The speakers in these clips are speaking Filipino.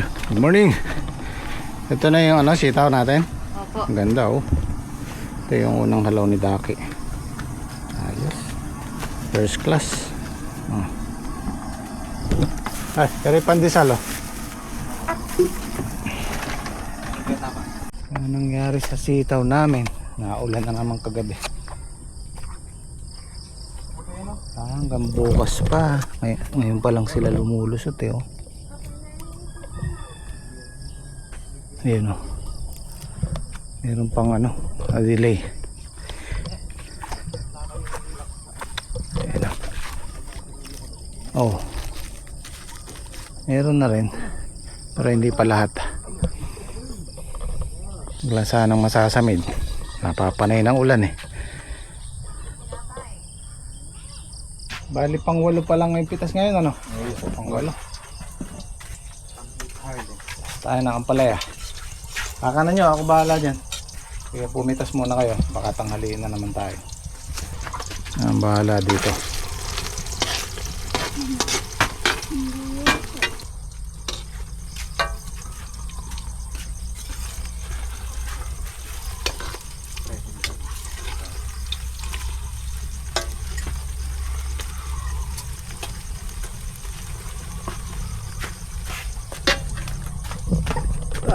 Good morning. Ito na yung sitaw natin. Opo. Ang ganda oh. Ito yung unang halaw ni Daki. Ayos. First class. Ay, kari pandesal oh. Ano nangyari sa sitaw namin? Naulan na naman kagabi. Hanggang bukas pa. Ngayon pa lang sila lumulusot eh oh. Ayan o. Meron pang delay. Ayan o. Oh. Meron na rin. Pero hindi pa lahat. Wala sanang masasamid. Napapanay ng ulan eh. Bali pang 8 pa lang yung pitas ngayon ano? Pang 8. Tayo na ang palaya. Kakanan nyo, ako bahala dyan. Kaya pumitas muna kayo. Baka tanghaliin na naman tayo. Ang bahala dito.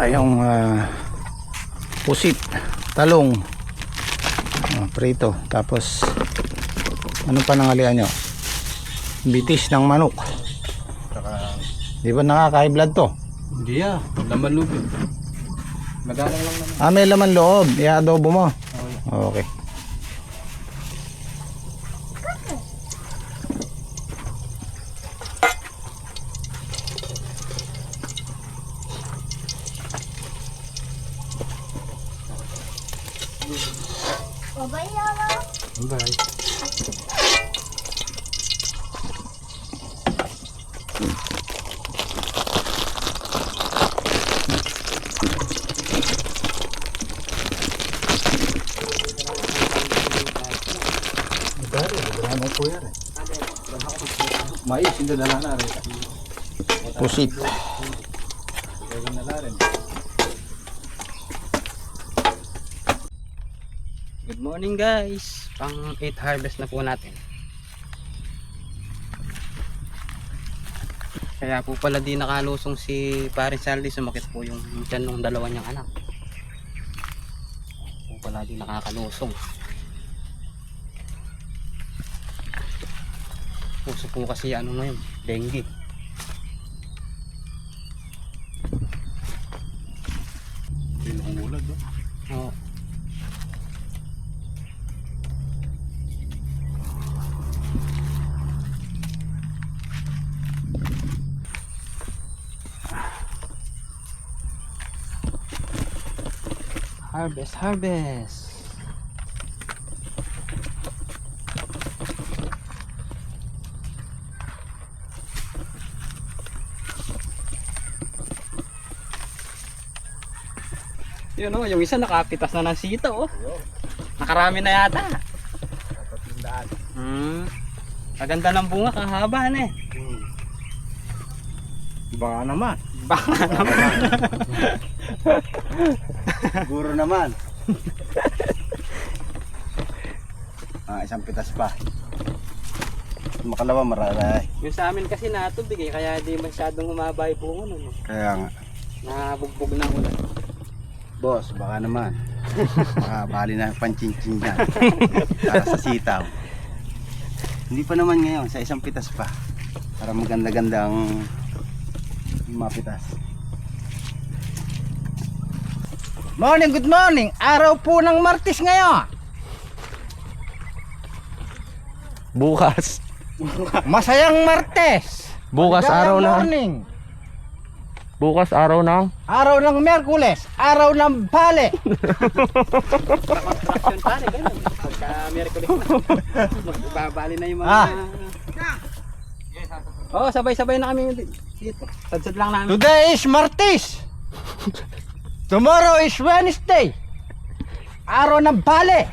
Tayong pusit, talong, prito, tapos ano pa nangalian nyo? Bitis ng manok. Di ba nakaka-high blood to? Hindi laman loob. Magalang lang naman. May laman loob, i-adobo mo. Okay. Bye. Mais, hindi dala na rin. Pusit. Good morning guys. Pang 8 harvest na po natin. Kaya po pala di nakalusong si Parin Saldi. Sumakit po yung tiyan ng dalawa niyang anak. Po pala di nakakalusong. Puso po kasi ngayon, dengue. Pinulad ba? Oo. Harvest. Yun yung isa nakapitas na ng sitaw oh. Nakarami na yata. Maganda ng bunga, kahaba na eh. Baka naman. Siguro naman. Isang pitas pa. Makalawa mararay. Yung sa amin kasi natubig eh, kaya di masyadong humaba yung bunga nun. Kaya nga. Nabugbog na ulan. Boss, baka naman. Baka bali na panchinchin dyan. Para sa sitaw. Hindi pa naman ngayon, sa isang pitas pa. Para maganda-ganda ang mapitas. Good morning. Araw po ng Martes ngayon. Bukas. Masayang Martes. Bukas araw na. Morning. Bukas araw ng Araw ng Miyerkules. Araw ng Bale. Construction pare, ganun. Pagka Miyerkules na. Magbabali na yung mga... sabay-sabay na kami dito. Sadsad lang namin. Today is Martes. Tomorrow is Wednesday. Araw ng Bale.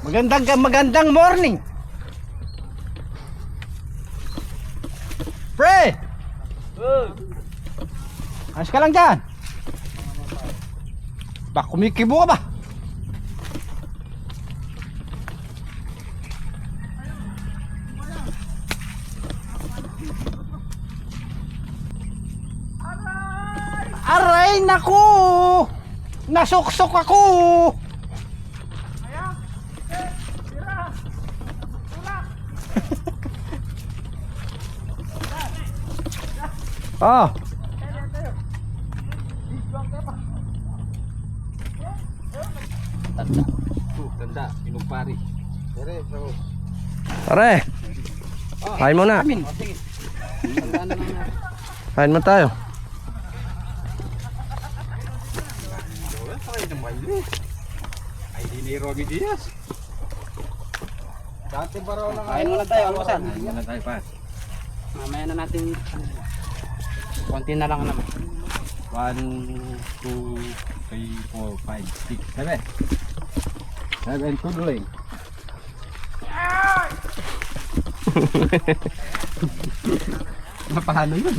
Magandang morning. Ayos ka lang dyan. Bak, kumikibo ka ba? Aray, naku! Nasuksok ako! Oh. Ganda, pinugpari. Pare, kain mo na. Amin. Sige. Tandaan na lang natin. Kain mo tayo. Ay, di ni Romy Diaz. Dati pa raw lang. Kain muna tayo, almusal. Kain muna tayo pa. Mamaya na natin. Konti na lang naman. 1, 2, 3, 4, 5, 6, 7. 7 tuloy. Paano yun?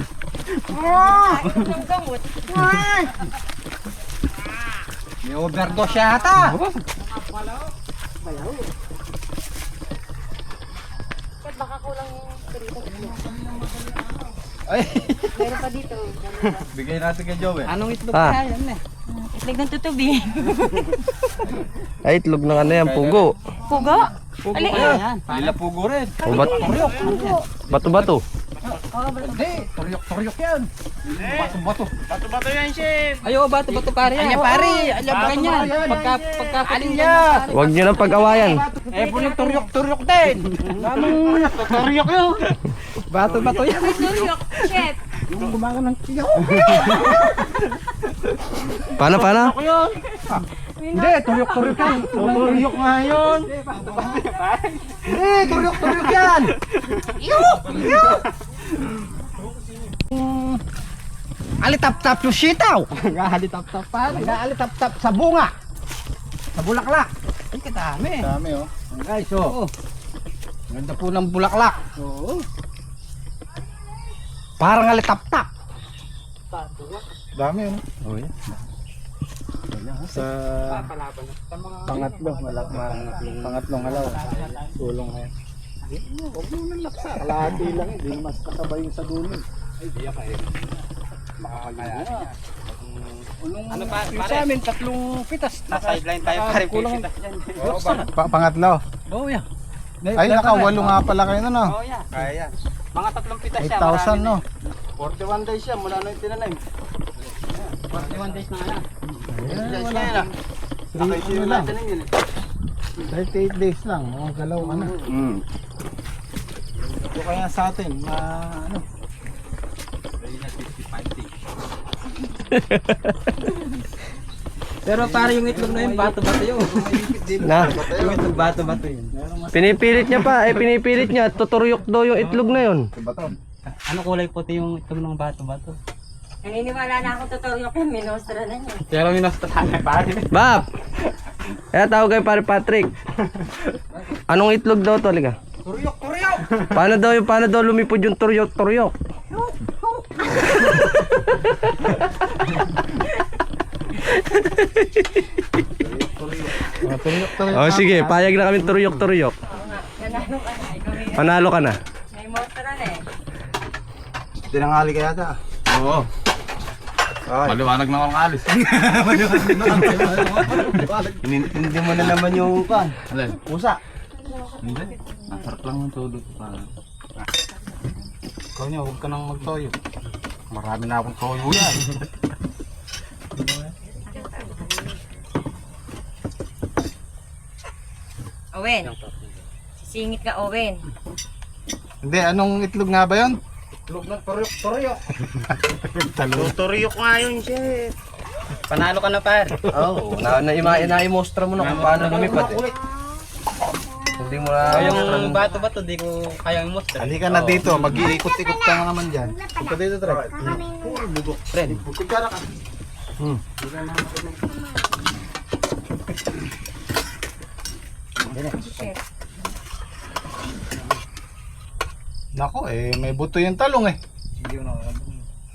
May overdose yata. Baka kulang yung turito. Ay, Meron pa dito. Bigay natin kay Joey. Anong itlog Ah. kaya yan eh? Itlog ng tutubi. Ay, itlog ng ano yan, pugo. Pugo? Ali, Yan. lila pugo rin. O bato-bato. Hindi, turyok yan. Bato-bato. Ayo, bato-bato pare. Anya, pare. Anya, ganyan. Pagka alin niya. Huwag nyo nang pag-awayan. Eh, puno turyok din. Anong turyok yun? Bato-bato yan. turyok. Chef. Yung gumawa ng tiyak. Paano? Hindi, turyok yan. Turyok nga yun. Hindi, turyok yan. Alitap-tap yung sitaw. Alitap-tap pa. Alitap-tap sa bunga. Sa bulaklak. Ay, kadami. Dami oh. Guys, oh. Ganda po ng bulaklak. Oo. Parang alitap-tap. Dami oh. Oh, yeah. Sa Papalaban na. Sa mga pangatlong halaw. Tulong na yan. Huwag mo nang laksa. Kalahati lang eh. Di mas kasabay yung sa dulo. Ay, di ako eh. Makakagaya. Ano pa, Yung pare? sa amin, tatlong pitas. Na-sideline tayo pare. Kulang. Kulang. Pangatlo. Oh, yeah. Ay, nakawalo nga pala kayo nun, oh. Oh, yeah. Kaya yan. Mga tatlong pitas siya. 8,000, no? 41 days siya mula nung itinanim. 41 days na nga. 41 days na yan ah. Nakaisin lang. natin yun eh. 38 days lang. Mga galaw ka na. Ito kaya sa atin, ano? Pero pare yung itlog na yun, bato-bato yun. Na, Yung itlog bato-bato yun. pinipilit niya pa. Pinipilit niya. Tuturyok daw yung itlog na yun. Ano kulay puti yung itlog ng bato-bato? Naniniwala na ako tuturyok yan. Minostra na niya. Pero minostran na pare. Bab! Kaya tawag kay pare Patrick. Anong itlog daw to? Liga. Turyok! Paano daw lumipod yung turyok? Oh, sige, payag na kami turyok. Nanalo ka na. Ikaw may, Panalo ka na. may mostra na eh. Tinangali ka yata. Oo. Maliwanag na akong alis. Hindi mo na naman yung kan. Alin? Pusa. Hindi. Nasarap lang ng tulog. Ikaw niya, huwag ka nang magtoyo. Marami na akong toyo yan. Owen. Sisingit ka, Owen. Hindi, anong itlog nga ba yun? Itlog ng turyok! Tuturyok nga yun siya. Panalo ka na pare. Oo. Na-imostra mo na kung paano lumipad eh. Hindi mo na... Yung bato-bato, di ko kayang mostra. Halika na dito, mag-iikot-ikot ka na naman dyan. Punta dito, Trek. Friend. Kutsara ka. Nako, may buto yung talong eh.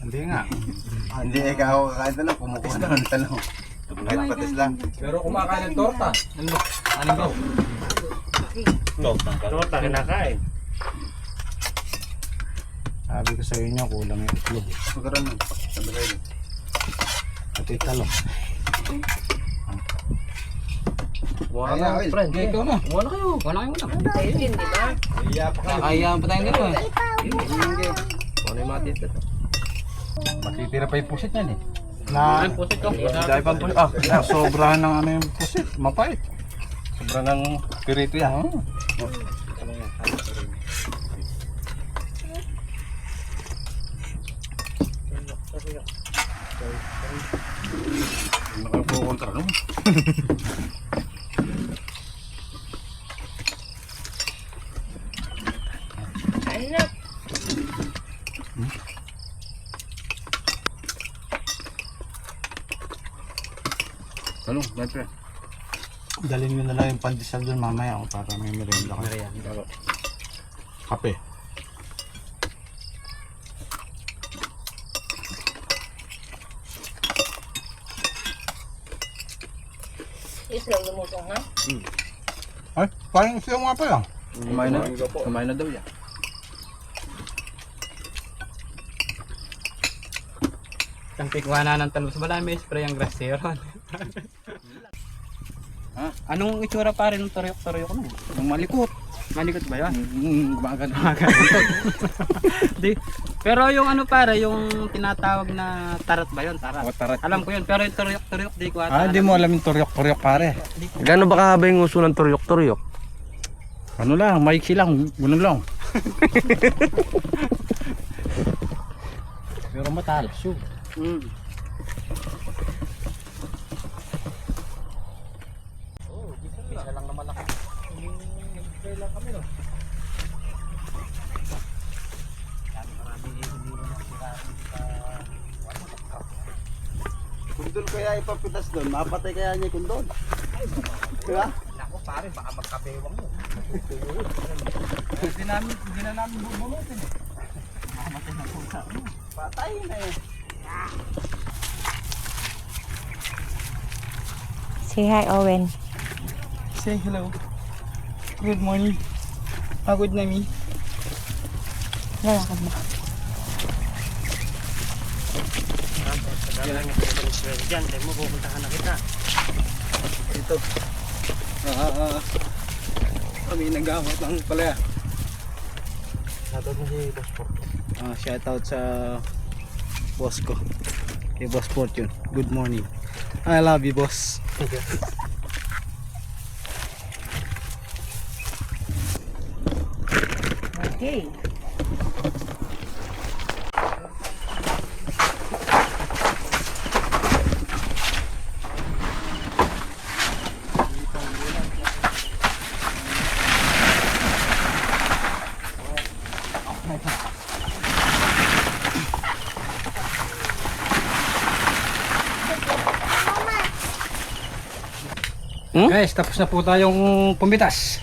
Hindi nga. Hindi, ikaw kakain talong, kumukuha na ng talong. Kahit patis lang. Pero kumakain ng torta. Ano? Anong daw? Torta kinakain. Sabi ko sa inyo, kulang yung itlog. Magkaroon nun. Sabi kayo. At italong. Wala na, friend. Ikaw na. Wala kayo muna. Kayo din, di ba? Kaya pa tayong dito eh. Ano yung mga dito? Matitira pa yung pusit niyan eh. Na, Pusit ko. dahil pang pusit. Sobrahan ng ano yung pusit. Mapait. Sobrang ng pirito yan. Nakapukontra, no? Ano? Talong, batre. Dalhin nyo na lang yung pandesal doon mamaya para may merienda ka. Kape. Isla, lumusong na. Ay, parang siya nga pa lang. Kumain na daw yan. Ang pikuha na ng talbos. Wala may spray ang grasero. Anong itsura pa rin ng turyok-turyok na? Ang malikot. Malikot ba yun? Gumagano. Di. Pero yung ano pare, yung tinatawag na tarat ba yun? Tarat. Tarat. Alam ko yun, pero yung turyok-turyok di ko ata. Hindi mo alam yung turyok-turyok pare. Gano'n ba kahaba yung uso ng turyok-turyok? Ano lang, maiksi lang, ganun lang. Pero matalas yun. Kung doon kaya ipapitas doon, mapatay kaya niya kung doon. Diba? Ako pare, baka magkapewang mo. Hindi na namin bubunutin eh. Patay na eh. Say hi, Owen. Say hello. Good morning. Pagod na mi. Lalakad ba? Kami naggamot lang pala. Shoutout mo si Boss Pork. Shoutout sa boss ko. Kay Boss Fortune. Good morning. I love you, boss. Okay. Guys, tapos na po tayong pumitas.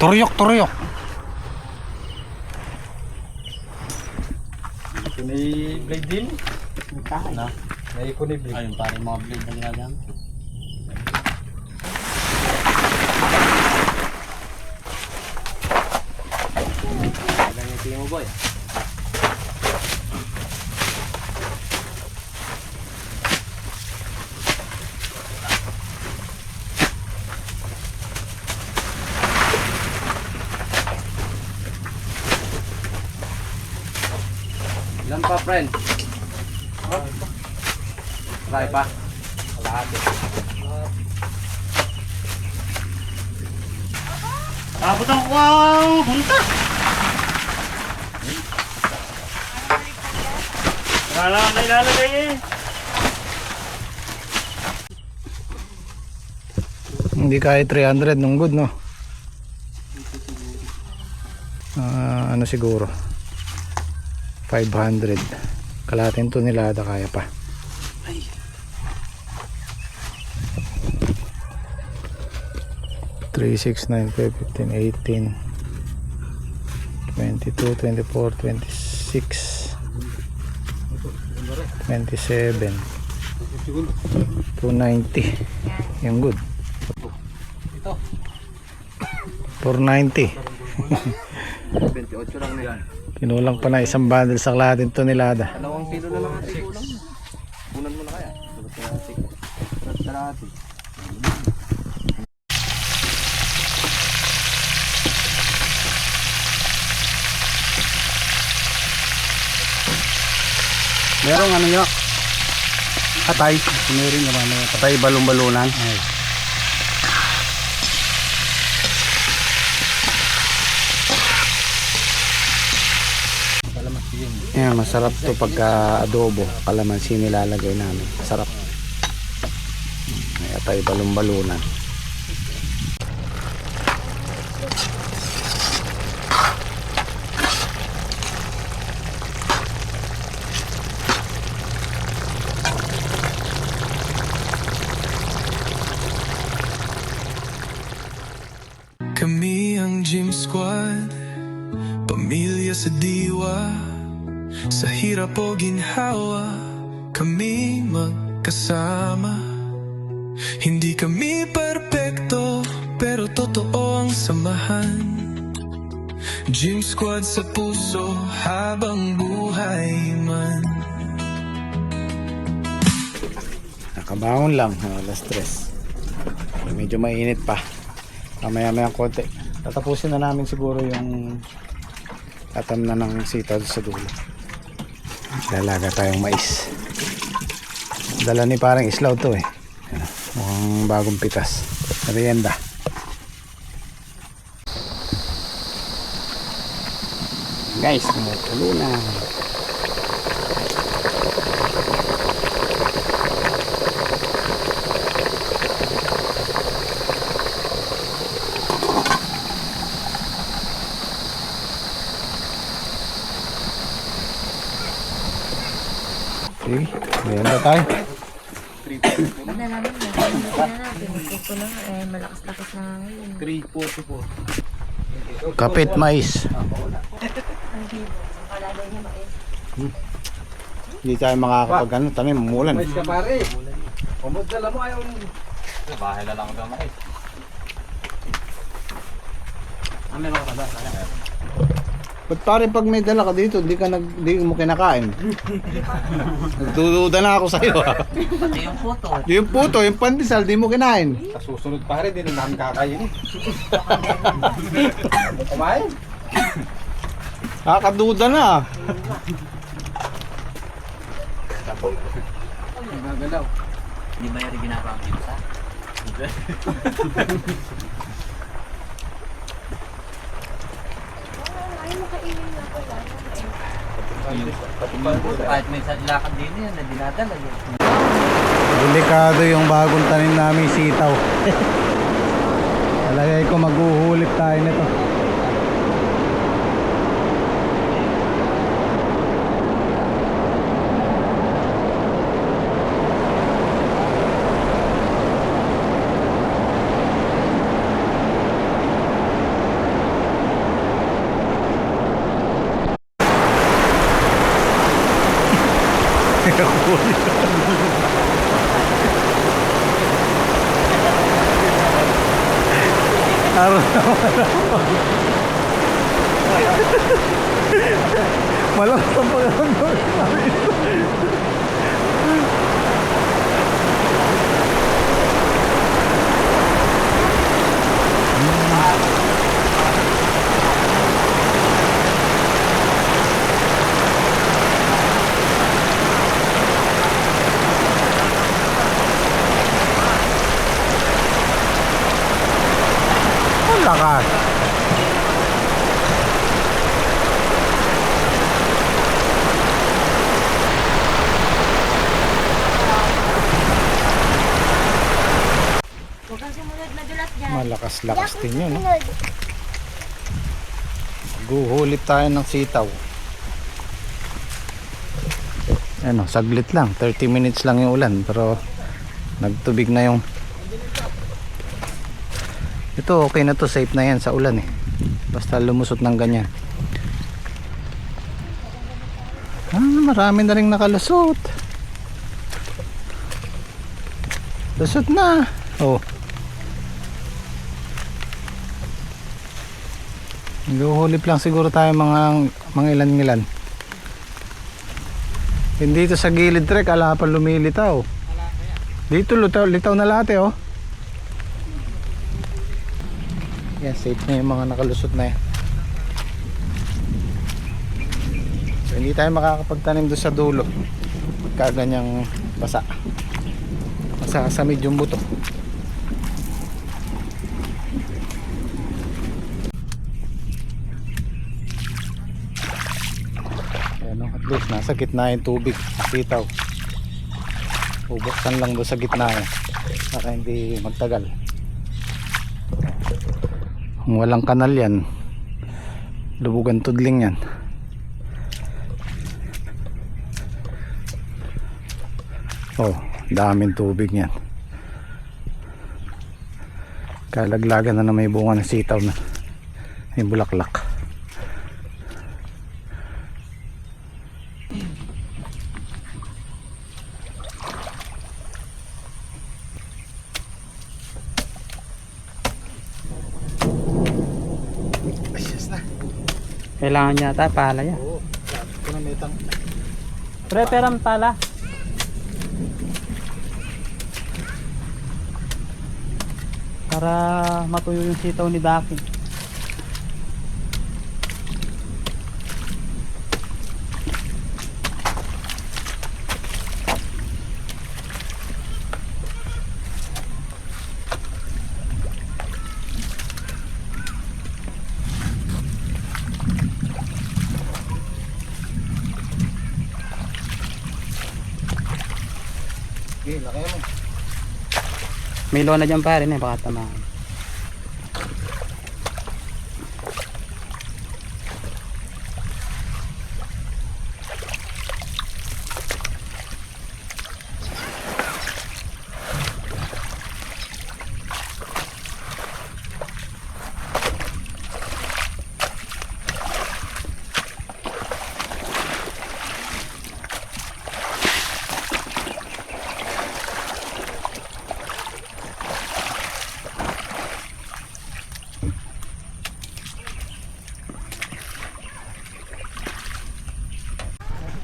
Turyok. Ito na yung blade din. Na? May iko na yung blade. Ayun pare, mga blade na nilagang. Tingin mo boy. Ilan pa friend? Try pa. Kalahati. Abot ang kuwang hunta. Wala na ilalagay eh. Hindi kaya 300 nung good, no? Ano siguro? 500. Kalahating tonelada kaya pa. Ay. 3, 6, 9, 5, 15, 18, 22, 24, 26, 26, 27, 290. Yung good. 490. 28 lang na yan. Kinulang pa na isang bundle sa kalahating tonelada. 2 kilo na lang natin kulang. Kunan mo na kaya. Kalahati. Merong ano yun? Atay. Meron naman na ito. Atay balong-balunan. Yan, masarap to pagka adobo. Kalamansi nilalagay namin. Sarap. May atay balong-balunan. Kami ang Gym Squad, pamilya sa diwa, sa hirap o ginhawa, kami magkasama. Hindi kami perpekto, pero totoo ang samahan. Gym Squad sa puso, habang buhay man. Nakabangon lang, alas 3. Medyo mainit pa. Mamaya-maya konti. Tatapusin na namin siguro yung tatam na ng sitaw sa dulo. Lalaga tayong mais. Dala ni parang islaw to eh. Mukhang bagong pitas. Merienda. Guys, kumukulo na. Sige, merienda tayo. Huwag na namin na. Hindi na natin. Ito lang. Malakas-lakas na ngayon. 344. Kapit mais. Kalagay niya ba eh? Hindi tayo makakapag ano, tanim, umulan. Mais ka pare. Umod dala mo ayaw mo. Bahay na lang ang gamay. Meron ka ba? Ba't pare pag may dala ka dito, di mo kinakain? Nagdududa na ako sa'yo ha. Pati yung photo. Yung puto, yung pandesal, di mo kinain. Susunod pare, din na namin kakain eh. Kumain? Kakaduda na. Nagagalaw. Hindi ba yung ginagawa ang pizza? Kahit may lakad din yan na dinadala yun. Delikado yung bagong tanim namin sitaw. Talagay ko maghuhulit tayo nito. Malakas ang pagkakagawin namin. Ang lakas. Huwag kang sumunod madulas dyan. Malakas-lakas din yun, no? Guhulit tayo ng sitaw. Ano, saglit lang, 30 minutes lang yung ulan, pero nagtubig na yung ito. Okay na to, safe na yan sa ulan eh, basta lumusot ng ganyan. marami na rin nakalusot. Lusot na. Oh. Luhulip lang siguro tayo mga ilan-ilan. Hindi dito sa gilid trek, ala pa lumilitaw. Dito litaw na lahat oh. Yan, safe na yung mga nakalusot na yan. So, hindi tayo makakapagtanim doon sa dulo. Kaganyang basa. Masasamid yung buto. Ayan, at least nasa gitna yung tubig. Sitaw. Bubuksan lang doon sa gitna yan para hindi magtagal. Kung walang kanal yan, lubugan tudling yan. Oh, daming tubig yan. Kalaglagan na may bunga ng sitaw na may bulaklak. Kailangan yata pala yan. Oo, ito na may tang. Preferam pala. Para matuyo yung sitaw ni Daki. Okay, laki mo. May lona dyan pare na baka tamaan.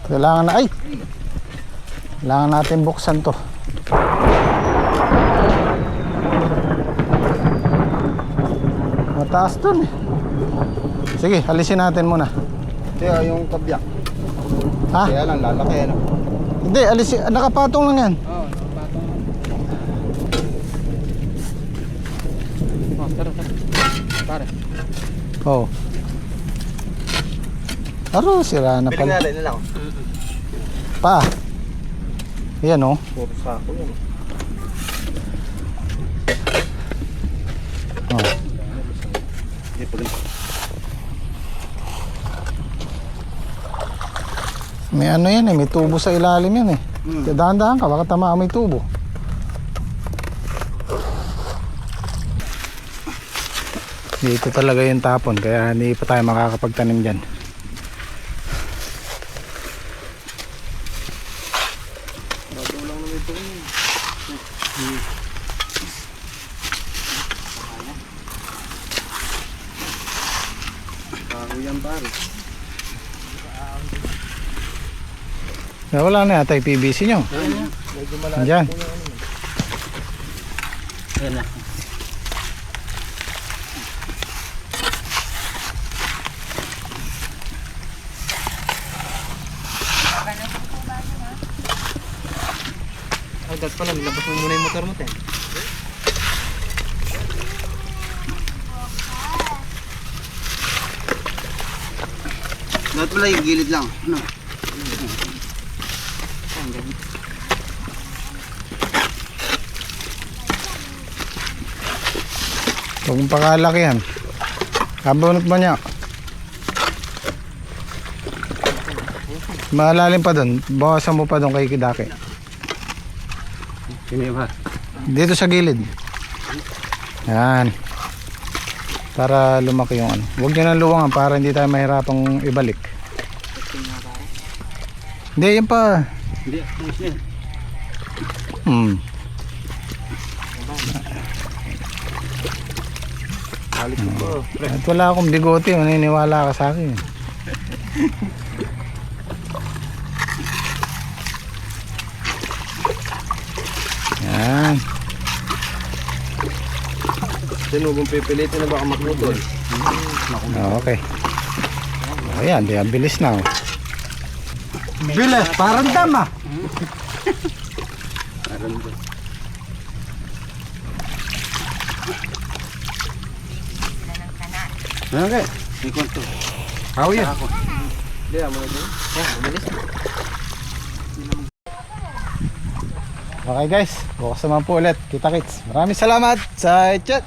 Kailangan na, kailangan natin buksan to. Mataas dun eh. Sige, alisin natin muna. Kaya yung kabyak. Ha? Kaya lang lalaki ano. Hindi, alisin. Nakapatong lang yan. Oo, nakapatong lang. Oh, tara. Pare. Oo. Aro, sira na pala. Pinaglalay na lang. Pa. Yan oh. Puro sako yan. Oh. Hindi pa ganito. May ano yan eh, may tubo sa ilalim yan eh. Dahan-dahan ka, baka tamaan may tubo. Dito talaga yung tapon, kaya hindi pa tayo makakapagtanim dyan. Bago yan pare. Wala na yata yung PVC nyo. Andyan. Ayan na. Ay, pala, nilabas mo muna yung motor mo, Ten. Dapat pala yung gilid lang. No. Huwag mong pakalaki yan. Kabunot mo niya. Malalim pa doon. Bawasan mo pa doon kay Kidake. Sino ba? Dito sa gilid. Yan. Para lumaki yung ano. Huwag nyo nang luwangan para hindi tayo mahirapang ibalik. Hindi, yan pa. Hindi, ayos yan. Balik ko po. At wala akong bigote, maniniwala ka sa akin. Yan. Sinugong pipilitin na baka makutol. Okay. Ayan, di ang bilis na. Bilis, parang dama. Okay, may konto. How yan? Okay guys, bukas naman po ulit. Kita kits. Maraming salamat sa chat.